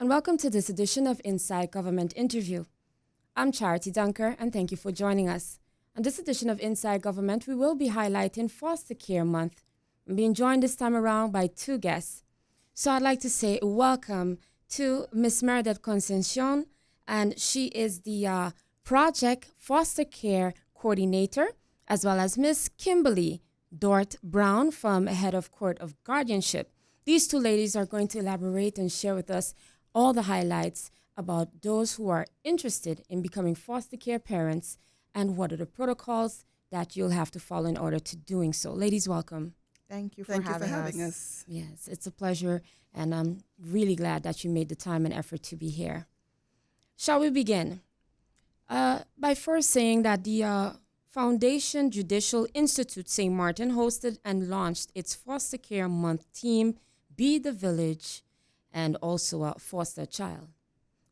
welcome to this edition of Inside Government Interview. I'm Charity Dunker, and thank you for joining us. On this edition of Inside Government, we will be highlighting Foster Care Month. I'm being joined this time around by two guests. So I'd like to say welcome to Miss Meredith Concepcion, and she is the Project Foster Care Coordinator, as well as Miss Kimberly Dort Brown from Head of Court of Guardianship. These two ladies are going to elaborate and share with us all the highlights about those who are interested in becoming foster care parents and what are the protocols that you'll have to follow in order to doing so. Ladies, welcome. Thank you for Thank you for having having us. us. Yes, it's a pleasure, and I'm really glad that you made the time and effort to be here. Shall we begin? By first saying that the Foundation Judicial Institute St. Martin hosted and launched its Foster Care Month theme, Be the Village, and also Foster a Child.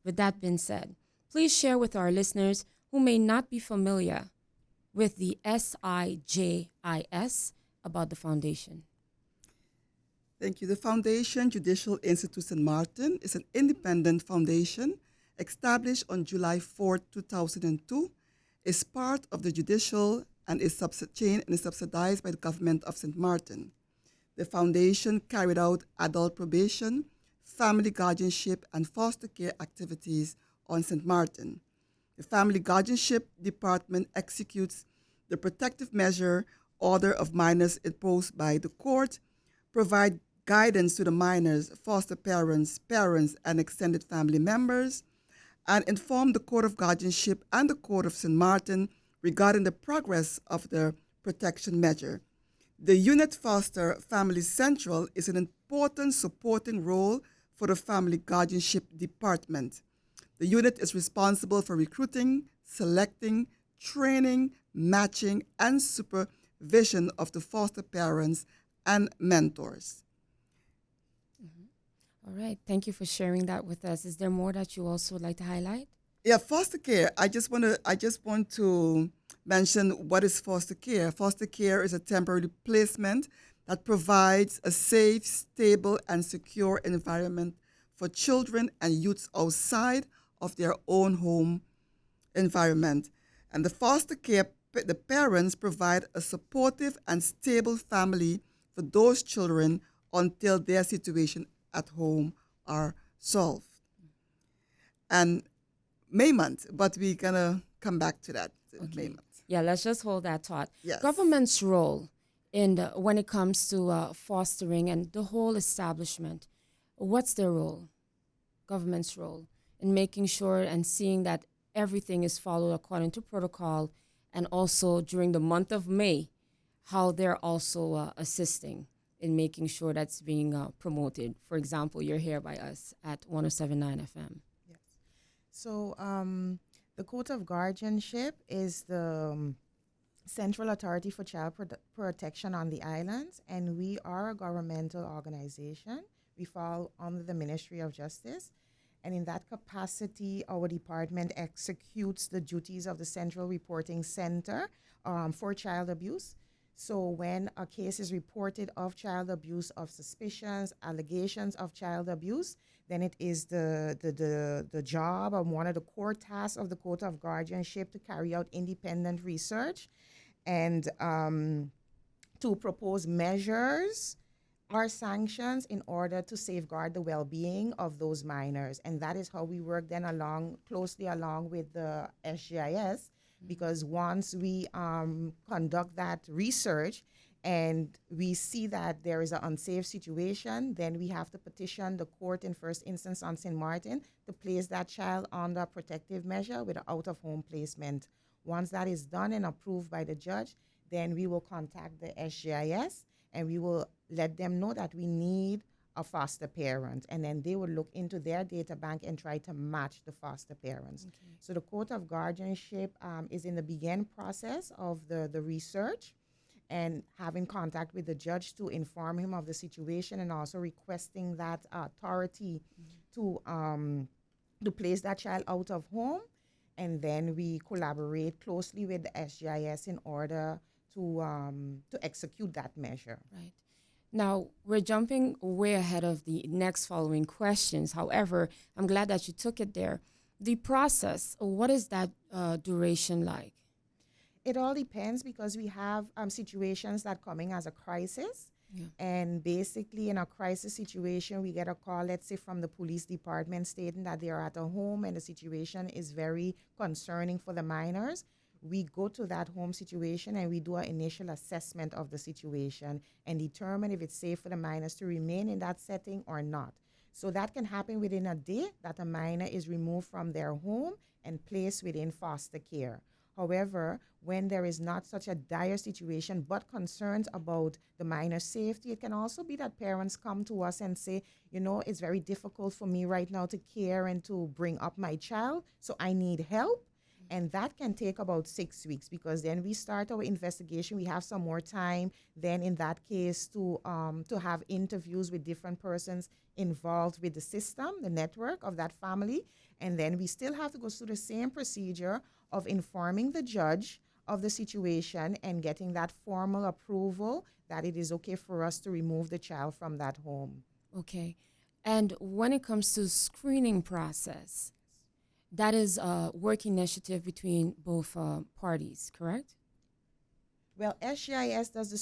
With that being said, please share with our listeners who may not be familiar with the SIJIS about the foundation. Thank you. The Foundation Judicial Institute St. Martin is an independent foundation established on July 4, 2002, is part of the judicial and is subsidized by the government of St. Martin. The foundation carried out adult probation, family guardianship, and foster care activities on St. Martin. The Family Guardianship Department executes the protective measure order of minors imposed by the court, provide guidance to the minors, foster parents, and extended family members, and inform the Court of Guardianship and the Court of St. Martin regarding the progress of the protection measure. The Unit Foster Family Central is an important supporting role for the Family Guardianship Department. The unit is responsible for recruiting, selecting, training, matching, and supervision of the foster parents and mentors. All right, thank you for sharing that with us. Is there more that you also would like to highlight? Yeah, foster care. I just want to mention what is foster care. Foster care is a temporary placement that provides a safe, stable, and secure environment for children and youths outside of their own home environment. And the foster care, the parents provide a supportive and stable family for those children until their situation at home are solved. And May month, but we're gonna come back to that. May month. Yeah, let's just hold that thought. Yes. Government's role in when it comes to fostering and the whole establishment, what's their role? Government's role in making sure and seeing that everything is followed according to protocol, and also during the month of May, how they're also assisting in making sure that's being promoted. For example, you're here by us at 107.9 FM. Yes. So the Court of Guardianship is the central authority for child protection on the islands, and we are a governmental organization. We fall under the Ministry of Justice. And in that capacity, our department executes the duties of the Central Reporting Center for child abuse. So when a case is reported of child abuse, of suspicions, allegations of child abuse, then it is the job of one of the core tasks of the Court of Guardianship to carry out independent research and to propose measures or sanctions in order to safeguard the well-being of those minors. And that is how we work then closely along with the SGIS, because once we conduct that research and we see that there is an unsafe situation, then we have to petition the court in first instance on St. Martin to place that child under protective measure with an out-of-home placement. Once that is done and approved by the judge, then we will contact the SGIS and we will let them know that we need a foster parent, and then they will look into their data bank and try to match the foster parents. Okay. So the Court of Guardianship is in the begin process of the research and having contact with the judge to inform him of the situation and also requesting that authority to place that child out of home. And then we collaborate closely with the SGIS in order to execute that measure. Right. Now, we're jumping way ahead of the next following questions. However, I'm glad that you took it there. The process, what is that duration like? It all depends because we have situations that coming as a crisis. Yeah. And basically, in a crisis situation, we get a call, let's say, from the police department stating that they are at a home and the situation is very concerning for the minors. We go to that home situation and we do an initial assessment of the situation and determine if it's safe for the minors to remain in that setting or not. So that can happen within a day that a minor is removed from their home and placed within foster care. However, when there is not such a dire situation but concerns about the minor's safety, it can also be that parents come to us and say, it's very difficult for me right now to care and to bring up my child, so I need help. And that can take about 6 weeks because then we start our investigation. We have some more time then in that case to have interviews with different persons involved with the system, the network of that family. And then we still have to go through the same procedure of informing the judge of the situation and getting that formal approval that it is okay for us to remove the child from that home. Okay. And when it comes to screening process, that is a work initiative between both parties, correct? Well, SGIS does the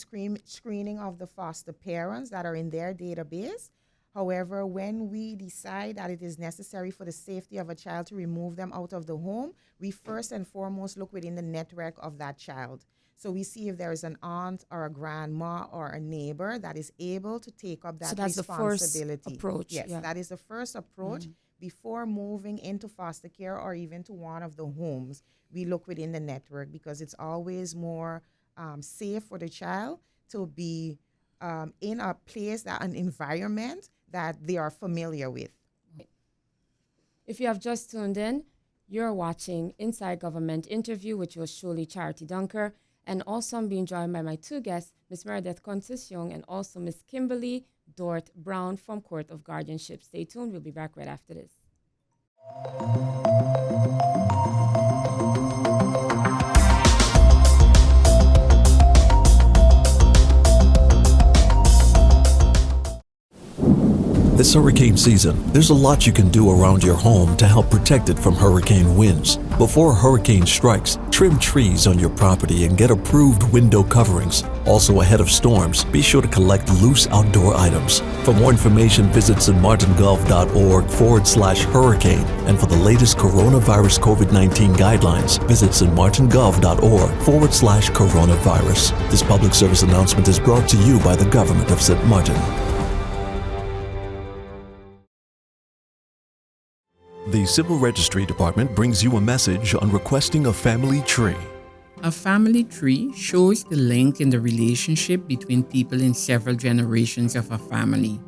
screening of the foster parents that are in their database. However, when we decide that it is necessary for the safety of a child to remove them out of the home, we first and foremost look within the network of that child. So we see if there is an aunt or a grandma or a neighbor that is able to take up that responsibility. The first approach. Yes, yeah. that is the first approach. Before moving into foster care or even to one of the homes, we look within the network because it's always more safe for the child to be in a place, an environment that they are familiar with. If you have just tuned in, you're watching Inside Government Interview with yours truly, Charity Dunker. And also I'm being joined by my two guests, Ms. Meredith Contis-Young and also Ms. Kimberly Dort Brown from Court of Guardianship. Stay tuned. We'll be back right after this. This hurricane season, there's a lot you can do around your home to help protect it from hurricane winds. Before a hurricane strikes, trim trees on your property and get approved window coverings. Also ahead of storms, be sure to collect loose outdoor items. For more information, visit stmartingov.org/hurricane. And for the latest coronavirus COVID-19 guidelines, visit stmartingov.org/coronavirus. This public service announcement is brought to you by the government of St. Martin. The Civil Registry Department brings you a message on requesting a family tree. A family tree shows the link in the relationship between people in several generations of a family.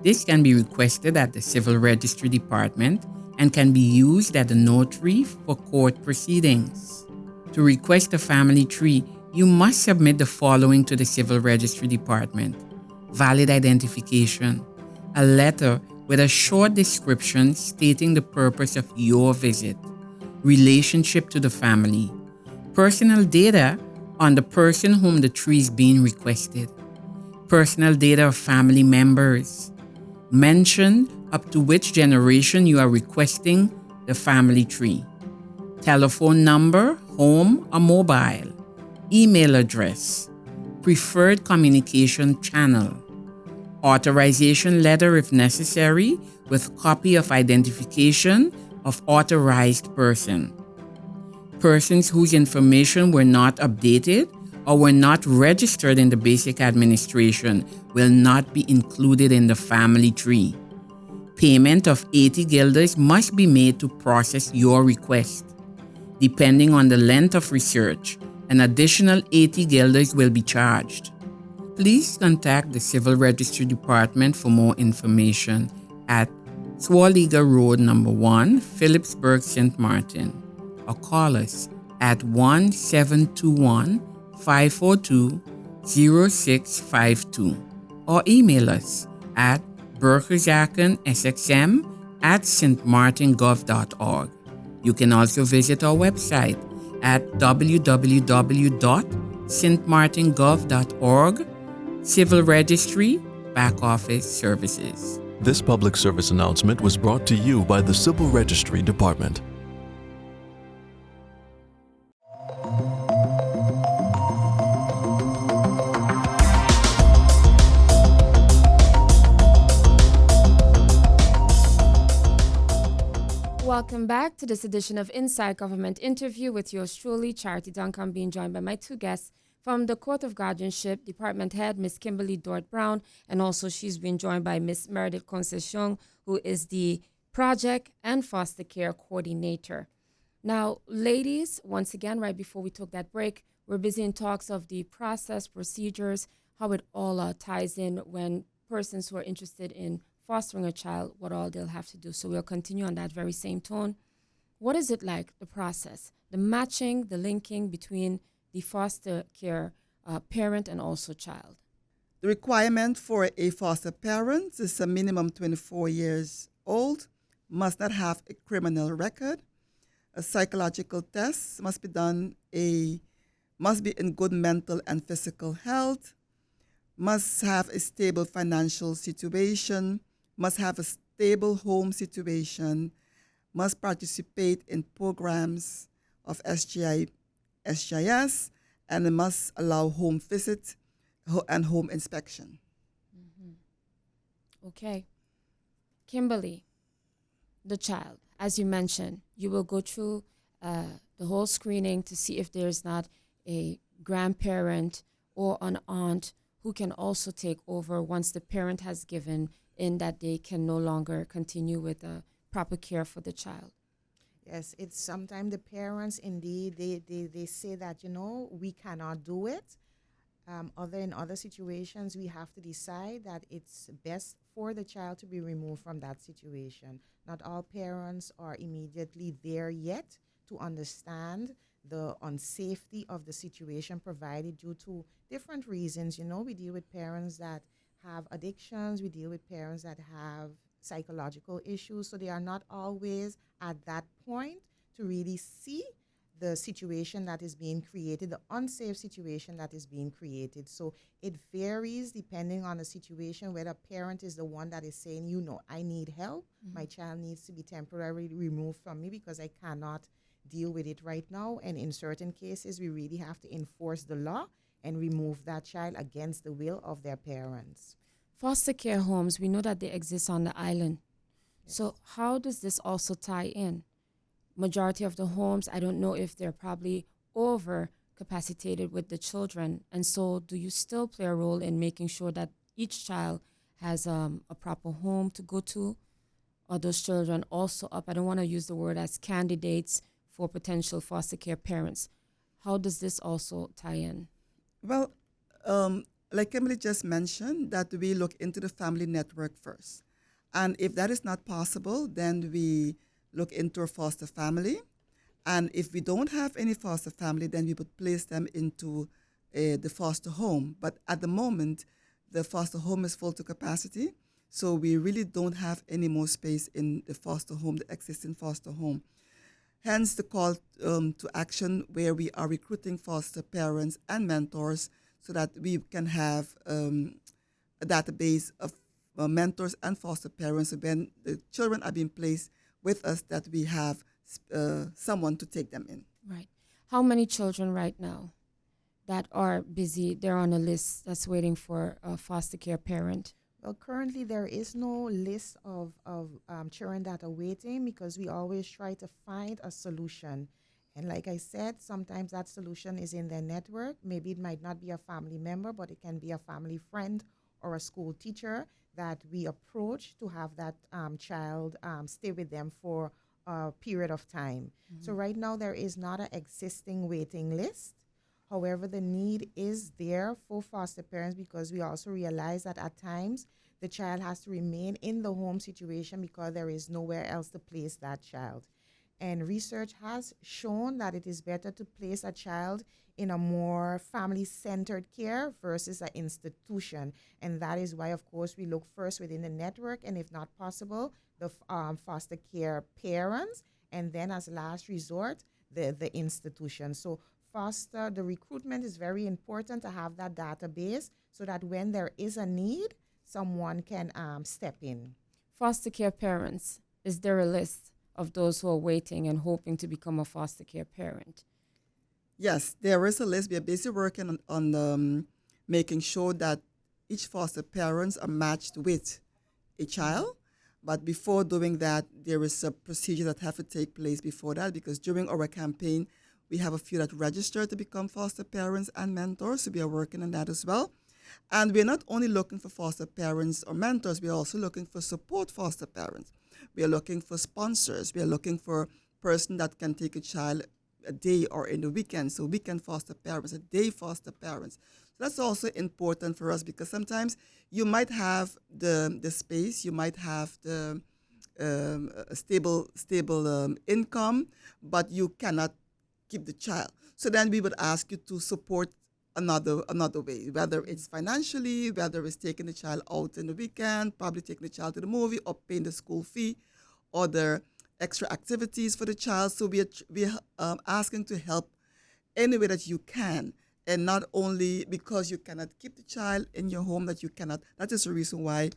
This can be requested at the Civil Registry Department and can be used at the notary for court proceedings. To request a family tree, you must submit the following to the Civil Registry Department: valid identification, a letter with a short description stating the purpose of your visit, relationship to the family, personal data on the person whom the tree is being requested, personal data of family members, mention up to which generation you are requesting the family tree, telephone number, home or mobile, email address, preferred communication channel, authorization letter if necessary with copy of identification of authorized person. Persons whose information were not updated or were not registered in the basic administration will not be included in the family tree. Payment of 80 guilders must be made to process your request. Depending on the length of research, an additional 80 guilders will be charged. Please contact the Civil Registry Department for more information at Swaliga Road No. 1, Phillipsburg, St. Martin, or call us at 1-721-542-0652 or email us at burkersakensxm@stmartingov.org. You can also visit our website at www.stmartingov.org Civil Registry, Back Office Services. This public service announcement was brought to you by the Civil Registry Department. Welcome back to this edition of Inside Government Interview with yours truly, Charity Duncan, being joined by my two guests from the Court of Guardianship, Department Head, Ms. Kimberly Dort Brown, and also she's been joined by Ms. Meredith Concession, who is the Project and Foster Care Coordinator. Now, ladies, once again, right before we took that break, we're busy in talks of the process, procedures, how it all ties in when persons who are interested in fostering a child, what all they'll have to do. So we'll continue on that very same tone. What is it like, the process, the matching, the linking between the foster care parent and also child? The requirement for a foster parent is a minimum 24 years old, must not have a criminal record. A psychological test must be done, must be in good mental and physical health, must have a stable financial situation, must have a stable home situation, must participate in programs of SGIS, and it must allow home visit and home inspection. Okay. Kimberly, the child, as you mentioned, you will go through the whole screening to see if there's not a grandparent or an aunt who can also take over once the parent has given in that they can no longer continue with proper care for the child. Yes, it's sometimes the parents, indeed, they say that, we cannot do it. In other situations, we have to decide that it's best for the child to be removed from that situation. Not all parents are immediately there yet to understand the unsafety of the situation provided due to different reasons. We deal with parents that have addictions, we deal with parents that have psychological issues, so they are not always at that point to really see the situation that is being created, the unsafe situation that is being created. So it varies depending on the situation, whether a parent is the one that is saying, I need help, my child needs to be temporarily removed from me because I cannot deal with it right now. And in certain cases, we really have to enforce the law and remove that child against the will of their parents. Foster care homes, we know that they exist on the island. Yes. So how does this also tie in? Majority of the homes, I don't know if they're probably over capacitated with the children. And so do you still play a role in making sure that each child has a proper home to go to? Are those children also up? I don't want to use the word as candidates for potential foster care parents. How does this also tie in? Well, like Emily just mentioned, that we look into the family network first. And if that is not possible, then we look into a foster family. And if we don't have any foster family, then we would place them into the foster home. But at the moment, the foster home is full to capacity, so we really don't have any more space in the foster home, the existing foster home. Hence the call to action, where we are recruiting foster parents and mentors so that we can have a database of mentors and foster parents. So when the children are being placed with us, that we have someone to take them in. Right. How many children right now that are busy, they're on a list that's waiting for a foster care parent? Well, currently there is no list of children that are waiting, because we always try to find a solution. And like I said, sometimes that solution is in their network. Maybe it might not be a family member, but it can be a family friend or a school teacher that we approach to have that child stay with them for a period of time. Mm-hmm. So right now there is not an existing waiting list. However, the need is there for foster parents, because we also realize that at times the child has to remain in the home situation because there is nowhere else to place that child. And research has shown that it is better to place a child in a more family-centered care versus an institution. And that is why, of course, we look first within the network, and if not possible, the foster care parents, and then as last resort, the institution. So foster, the recruitment is very important to have that database so that when there is a need, someone can step in. Foster care parents, is there a list of those who are waiting and hoping to become a foster care parent? Yes, there is a list. We are basically working on making sure that each foster parents are matched with a child. But before doing that, there is a procedure that have to take place before that, because during our campaign, we have a few that register to become foster parents and mentors, so we are working on that as well. And we're not only looking for foster parents or mentors, we are also looking for support foster parents. We are looking for sponsors. We are looking for a person that can take a child a day or in the weekend, so weekend foster parents, a day foster parents. So that's also important for us, because sometimes you might have the space, you might have the a stable income, but you cannot keep the child. So then we would ask you to support another way, whether it's financially, whether it's taking the child out in the weekend, probably taking the child to the movie, or paying the school fee, or the extra activities for the child. So we are asking to help any way that you can, and not only because you cannot keep the child in your home that you cannot. That is the reason why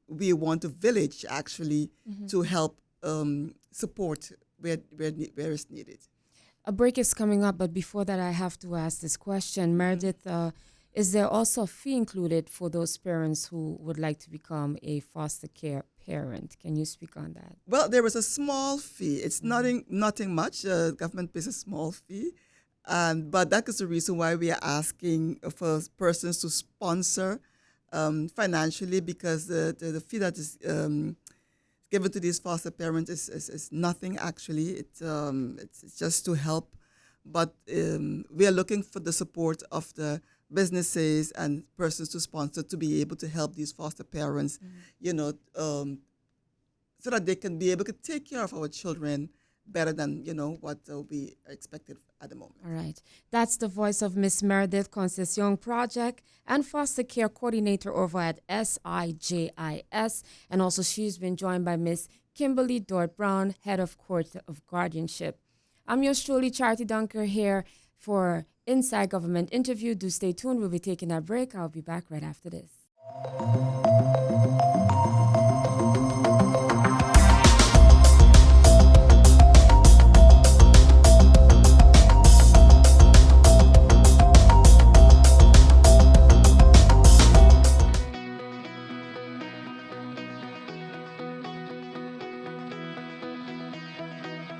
we want a village actually to help support where it's needed. A break is coming up, but before that, I have to ask this question. Meredith, is there also a fee included for those parents who would like to become a foster care parent? Can you speak on that? Well, there is a small fee. It's nothing much. Government pays a small fee. But that is the reason why we are asking for persons to sponsor financially, because the fee that is given to these foster parents is nothing actually. It's just to help. But we are looking for the support of the businesses and persons to sponsor to be able to help these foster parents, so that they can be able to take care of our children better than, what we are expected at the moment. All right. That's the voice of Miss Meredith Concession Project and Foster Care Coordinator over at SIJIS. And also she's been joined by Miss Kimberly Dort Brown, Head of Court of Guardianship. I'm yours truly, Charity Dunker, here for Inside Government Interview. Do stay tuned. We'll be taking a break. I'll be back right after this.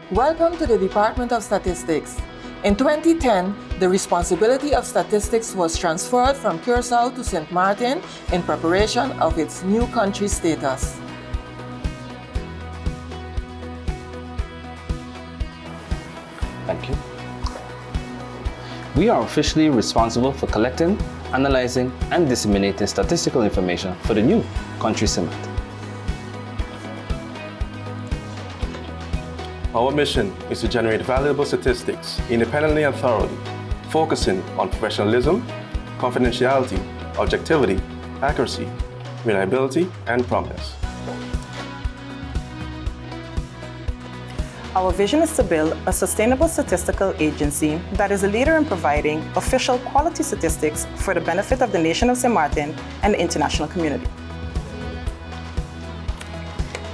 Welcome to the Department of Statistics. In 2010, the responsibility of statistics was transferred from Curaçao to St. Martin in preparation of its new country status. Thank you. We are officially responsible for collecting, analyzing, and disseminating statistical information for the new country CIMAT. Our mission is to generate valuable statistics independently and thoroughly, focusing on professionalism, confidentiality, objectivity, accuracy, reliability, and promptness. Our vision is to build a sustainable statistical agency that is a leader in providing official quality statistics for the benefit of the nation of St. Martin and the international community.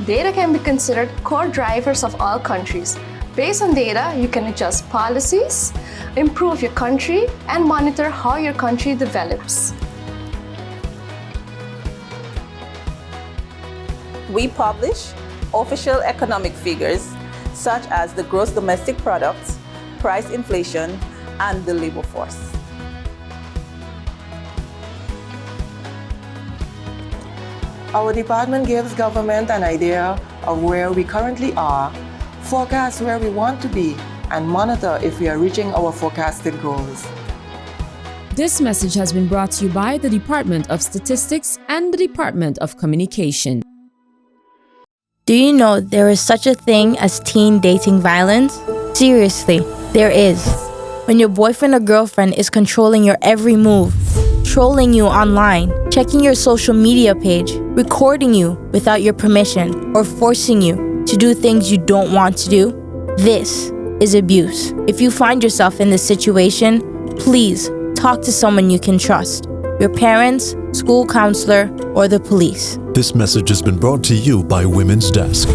Data can be considered core drivers of all countries. Based on data, you can adjust policies, improve your country, and monitor how your country develops. We publish official economic figures such as the gross domestic product, price inflation, and the labor force. Our department gives government an idea of where we currently are, forecast where we want to be, and monitor if we are reaching our forecasted goals. This message has been brought to you by the Department of Statistics and the Department of Communication. Do you know there is such a thing as teen dating violence? Seriously, there is. When your boyfriend or girlfriend is controlling your every move, trolling you online, checking your social media page, recording you without your permission, or forcing you to do things you don't want to do, this is abuse. If you find yourself in this situation, please talk to someone you can trust. Your parents, school counselor, or the police. This message has been brought to you by Women's Desk.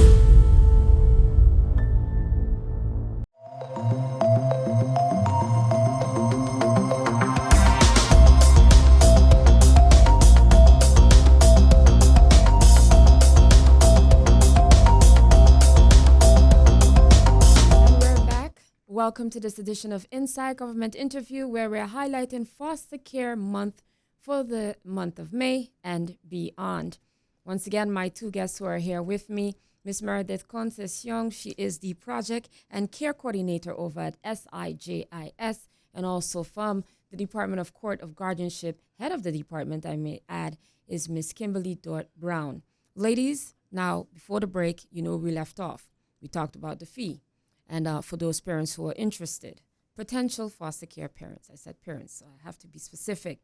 Welcome to this edition of Inside Government Interview, where we're highlighting Foster Care Month for the month of May and beyond. Once again, my two guests who are here with me, Ms. Meredith Concession. She is the Project and Care Coordinator over at SIJIS, and also from the Department of Court of Guardianship, head of the department, I may add, is Ms. Kimberly Dort Brown. Ladies, now, before the break, we left off. We talked about the fee. And for those parents who are interested, potential foster care parents. I said parents, so I have to be specific.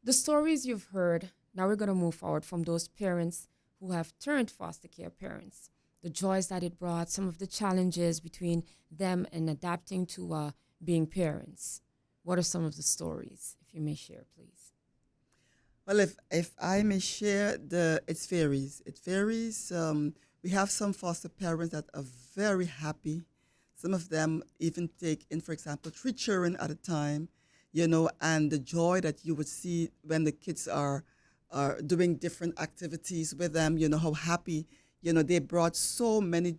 The stories you've heard, now we're going to move forward from those parents who have turned foster care parents. The joys that it brought, some of the challenges between them and adapting to being parents. What are some of the stories, if you may share, please? Well, if I may share, it varies. It varies. We have some foster parents that are very happy. Some of them even take in, for example, 3 children at a time, and the joy that you would see when the kids are doing different activities with them, how happy, they brought so much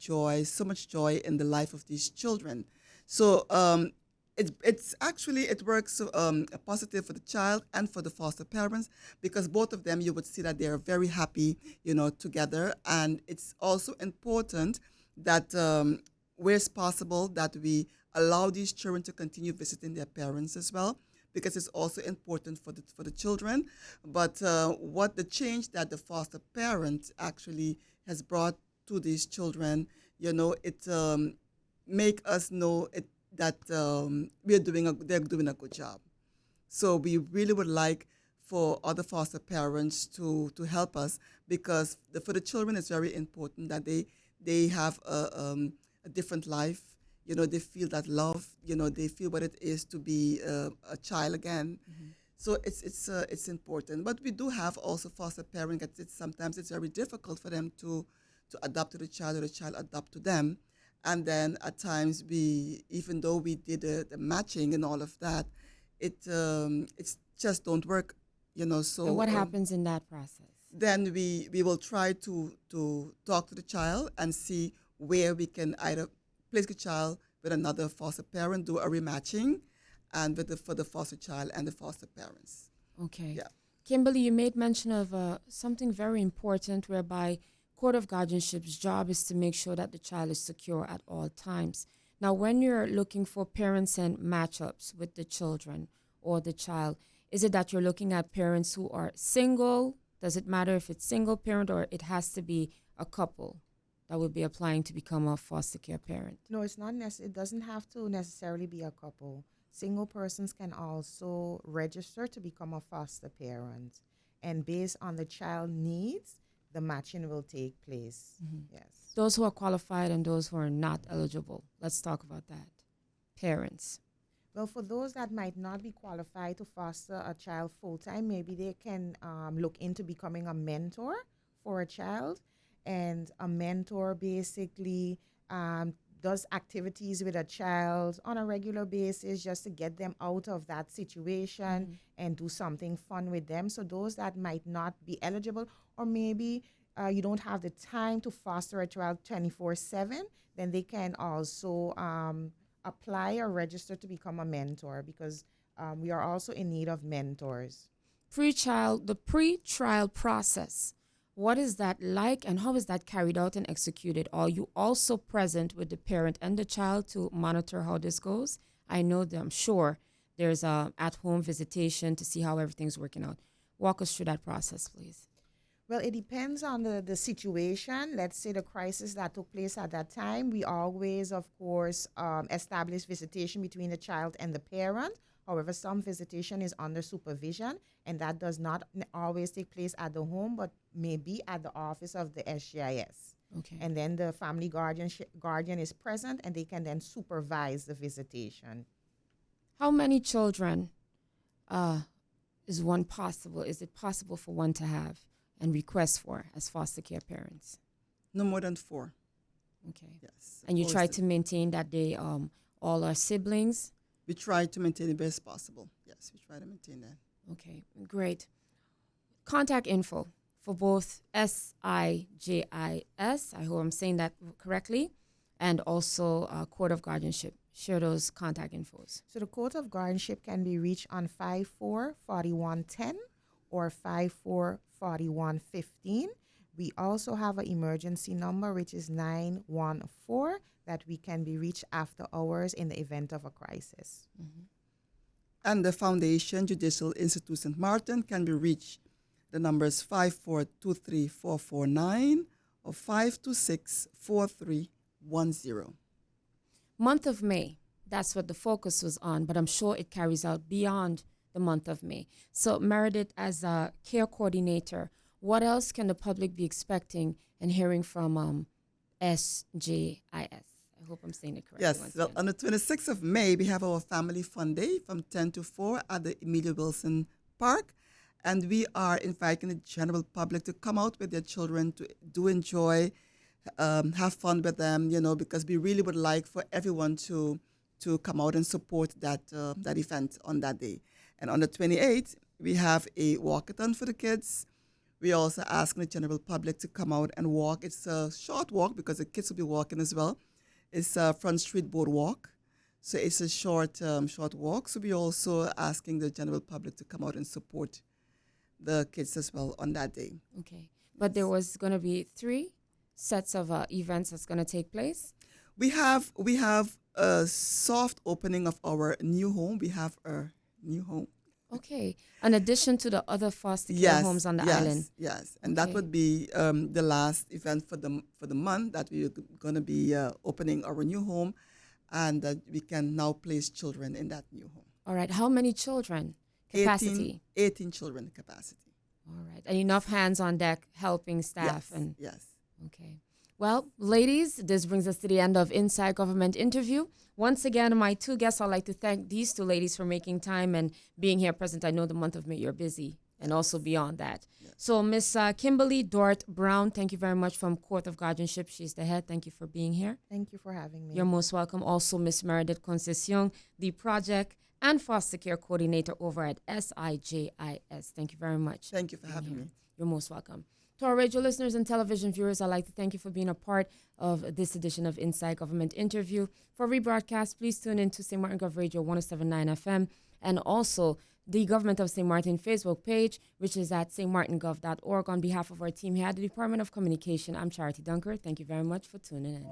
joy in the life of these children. So it works positive for the child and for the foster parents, because both of them, you would see that they are very happy, together. And it's also important that where it's possible that we allow these children to continue visiting their parents as well, because it's also important for the children. But what the change that the foster parent actually has brought to these children, it make us know that they're doing a good job. So we really would like for other foster parents to help us, because for the children it's very important that they have a different life. They feel that love. They feel what it is to be a child again. Mm-hmm. So it's important. But we do have also foster parents that sometimes it's very difficult for them to adapt to the child, or the child adapt to them. And then at times even though we did the matching and all of that, it's just don't work, So what happens in that process? Then we will try to talk to the child and see where we can either place the child with another foster parent, do a rematching, and for the foster child and the foster parents. Okay. Yeah. Kimberly, you made mention of something very important, whereby Court of Guardianship's job is to make sure that the child is secure at all times. Now, when you're looking for parents and matchups with the children or the child, is it that you're looking at parents who are single? Does it matter if it's single parent, or it has to be a couple that will be applying to become a foster care parent? No, it's not it doesn't have to necessarily be a couple. Single persons can also register to become a foster parent. And based on the child needs, the matching will take place. Mm-hmm. Yes. Those who are qualified and those who are not eligible. Let's talk about that. Parents. Well, for those that might not be qualified to foster a child full-time, maybe they can look into becoming a mentor for a child. And a mentor basically does activities with a child on a regular basis just to get them out of that situation and do something fun with them. So those that might not be eligible, or maybe you don't have the time to foster a child 24/7, then they can also apply or register to become a mentor, because we are also in need of mentors. The pre-trial process. What is that like, and how is that carried out and executed? Are you also present with the parent and the child to monitor how this goes? I know that I'm sure there's a at-home visitation to see how everything's working out. Walk us through that process, please. Well, it depends on the situation. Let's say the crisis that took place at that time. We always, of course, establish visitation between the child and the parent. However, some visitation is under supervision, and that does not always take place at the home, but maybe at the office of the SGIS. Okay. And then the family guardian is present, and they can then supervise the visitation. How many children is it possible for one to have and request for as foster care parents? No more than 4. Okay. Yes. And you try Opposed to maintain that they all are siblings? We try to maintain the best possible. Yes, we try to maintain that. Okay, great. Contact info for both SIJIS, I hope I'm saying that correctly, and also Court of Guardianship. Share those contact infos. So the Court of Guardianship can be reached on 544110 or 544115. We also have an emergency number, which is 914, that we can be reached after hours in the event of a crisis. Mm-hmm. And the Foundation Judicial Institute St. Martin can be reached. The number is 5423449 or 5264310. Month of May, that's what the focus was on, but I'm sure it carries out beyond the month of May. So Meredith, as a care coordinator, what else can the public be expecting and hearing from SJIS? I hope I'm saying it correctly. Yes, well, on the 26th of May, we have our Family Fun Day from 10 to 4 at the Emilia Wilson Park. And we are inviting the general public to come out with their children to enjoy, have fun with them, because we really would like for everyone to come out and support that event on that day. And on the 28th, we have a walkathon for the kids. We also asking the general public to come out and walk. It's a short walk because the kids will be walking as well. It's a Front Street Boardwalk. So it's a short walk. So we're also asking the general public to come out and support the kids as well on that day. Okay. But there was going to be 3 sets of events that's going to take place? We have a soft opening of our new home. We have our new home. Okay. In addition to the other foster care homes on the island. Yes, and that would be the last event for the month that we're going to be opening our new home, and that we can now place children in that new home. All right. How many children? Capacity? 18 children capacity. All right. And enough hands on deck helping staff? Yes. Okay. Well, ladies, this brings us to the end of Inside Government Interview. Once again, my 2 guests, I'd like to thank these 2 ladies for making time and being here present. I know the month of May you're busy, and also beyond that. Yes. So Miss Kimberly Dort Brown, thank you very much, from Court of Guardianship. She's the head. Thank you for being here. Thank you for having me. You're most welcome. Also, Miss Meredith Concession, the project and foster care coordinator over at SIJIS. Thank you very much. Thank you for having me. You're most welcome. To our radio listeners and television viewers, I'd like to thank you for being a part of this edition of Inside Government Interview. For rebroadcast, please tune in to St. Martin Gov Radio 107.9 FM and also the Government of St. Martin Facebook page, which is at stmartingov.org. On behalf of our team here at the Department of Communication, I'm Charity Dunker. Thank you very much for tuning in.